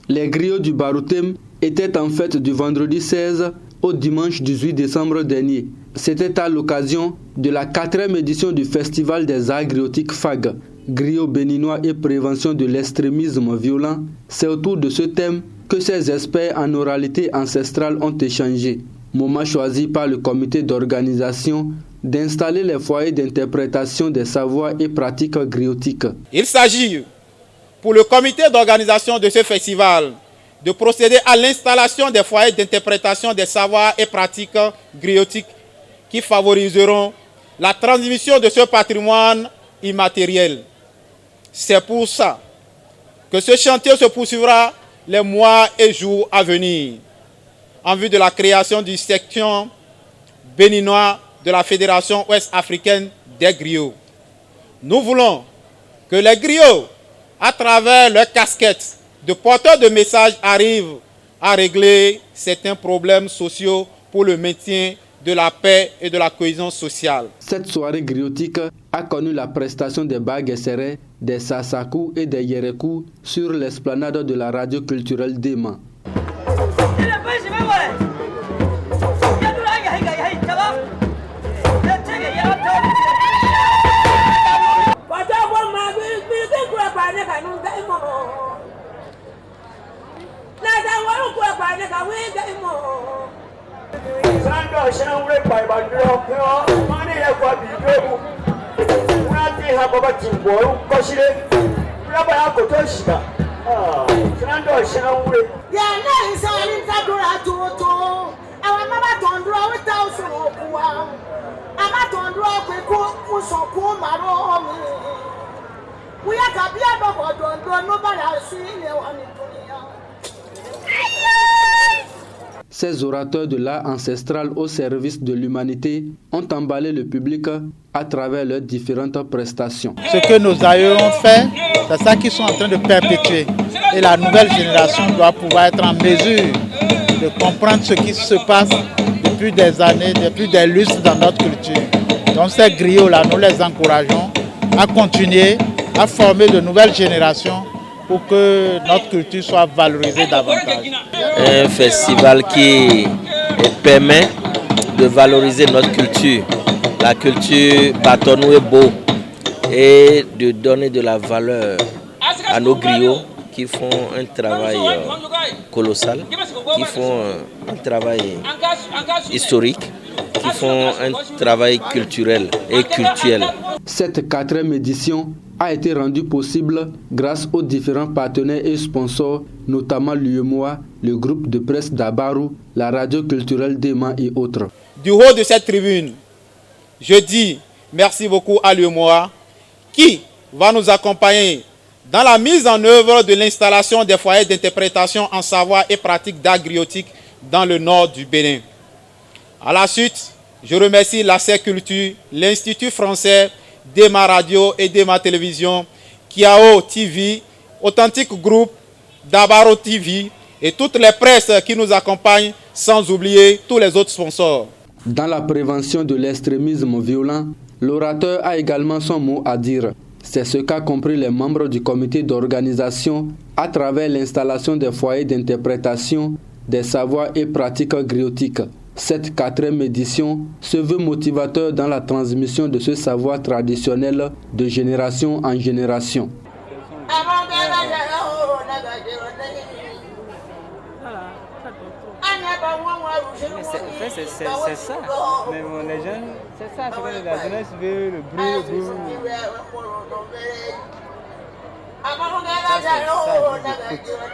Les griots du Baroutem étaient en fête du vendredi 16 au dimanche 18 décembre dernier. C'était à l'occasion de la 4e édition du Festival des arts griotiques FAG, griots béninois et prévention de l'extrémisme violent. C'est autour de ce thème que ces experts en oralité ancestrale ont échangé. Moment choisi par le comité d'organisation d'installer les foyers d'interprétation des savoirs et pratiques griotiques. Il s'agit pour le comité d'organisation de ce festival de procéder à l'installation des foyers d'interprétation des savoirs et pratiques griotiques qui favoriseront la transmission de ce patrimoine immatériel. C'est pour ça que ce chantier se poursuivra les mois et jours à venir en vue de la création d'une section béninoise de la Fédération ouest-africaine des griots. Nous voulons que les griots, à travers leurs casquettes de porteurs de messages, arrivent à régler certains problèmes sociaux pour le maintien de la paix et de la cohésion sociale. Cette soirée griotique a connu la prestation des Baguesserés, des Sassakou et des Yerekou sur l'esplanade de la radio culturelle d'Ema. Ces orateurs de l'art ancestral au service de l'humanité ont emballé le public à travers leurs différentes prestations. Ce que nos aïeux ont fait, c'est ça qu'ils sont en train de perpétuer. Et la nouvelle génération doit pouvoir être en mesure de comprendre ce qui se passe depuis des années, depuis des lustres dans notre culture. Donc ces griots-là, nous les encourageons à continuer à former de nouvelles générations pour que notre culture soit valorisée davantage. Un festival qui permet de valoriser notre culture, la culture Batonou est beau, et de donner de la valeur à nos griots qui font un travail colossal, qui font un travail historique, qui font un travail culturel et cultuel. Cette 4e édition a été rendue possible grâce aux différents partenaires et sponsors, notamment l'UEMOA, le groupe de presse d'Abarou, la radio culturelle d'Ema et autres. Du haut de cette tribune, je dis merci beaucoup à l'UEMOA qui va nous accompagner dans la mise en œuvre de l'installation des foyers d'interprétation en savoir et pratique d'art griotique dans le nord du Bénin. À la suite, je remercie l'ACER Culture, l'Institut français d'Ema Radio et d'Ema Télévision, Kiao TV, Authentique Group, Dabaro TV et toutes les presses qui nous accompagnent, sans oublier tous les autres sponsors. Dans la prévention de l'extrémisme violent, l'orateur a également son mot à dire. C'est ce qu'a compris les membres du comité d'organisation à travers l'installation des foyers d'interprétation des savoirs et pratiques griotiques. Cette 4e édition se veut motivateur dans la transmission de ce savoir traditionnel de génération en génération. C'est ça. Mais bon, les jeunes, c'est ça. C'est que la jeunesse veut le bruit. Ça, c'est ça.